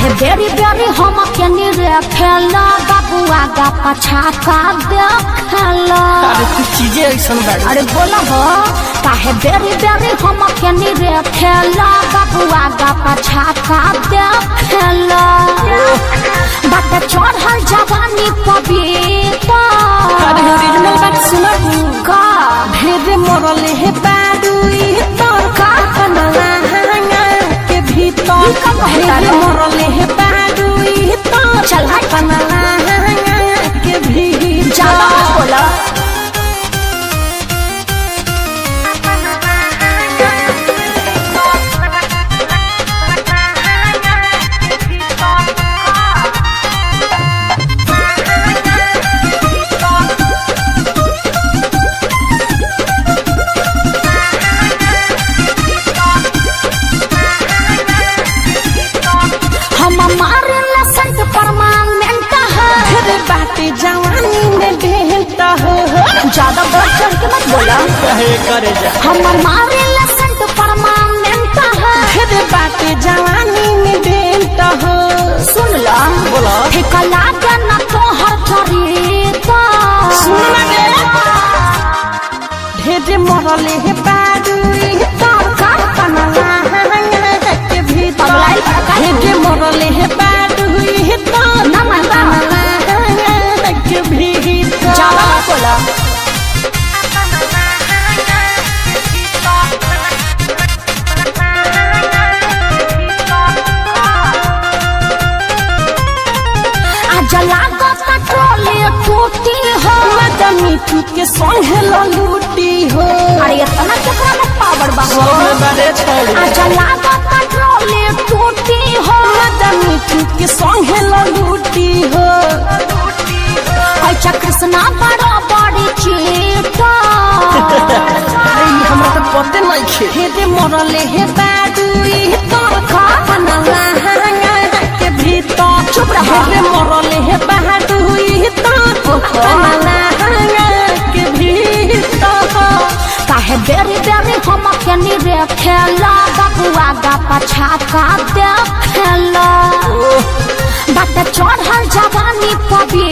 काहे बेरी बेरी हम केनी रे खेला बाबुआ गा पछा का देखला। अरे कुछ चीजें ऐसा बाड़ी। अरे बोला हो काहे बेरी बेरी हम केनी रे खेला बाबुआ गा पछा का देखला। बात चढ़ल जवानी पबीता। अरे ओरिजिनल बात सुना का भेरे मरले है बाडुई तोर का कनला के भीतर भेरे मरले है बाडुई तोर चल हट कनला के भीतर। ज्यादा मत बोला। जवानी में ढेलता हो ज्यादा बढ़ चढ़ के मत बोला। करे जा हमर मारे लसंत परमानेंट है। फिर बाटे जवानी में ढेलता हो। सुन ला बोला ठेका लागे ना तोहर चरिता। सुन रे ढेरे मरले है बाडुई तोर का कनला के भीतर ढेरे मरले है बाडुई तोर ना मानता के भीतर। ज्यादा मत बोला। आज लागो पेट्रोल टूटी हो मजा मीठू के संग लूटी हो। अरे इतना चक्रा में पावर बाबू। आज लागो पेट्रोल टूटी हो मजा मीठू के संग लूटी हो। अच्छा कृष्णा बड़ा बड़ी चीटा। अरे हमरा तो पते नहीं खे हेदे मरले है बाडुई तोर का कनला के भीतर। चुप रह। हेदे मरले है बाडुई तोर कनला के भीतर। काहे बेरी बेरी हम केनी रे खेला बाबुआ गा पछा का देखला। बात चढ़ल जवानी पबी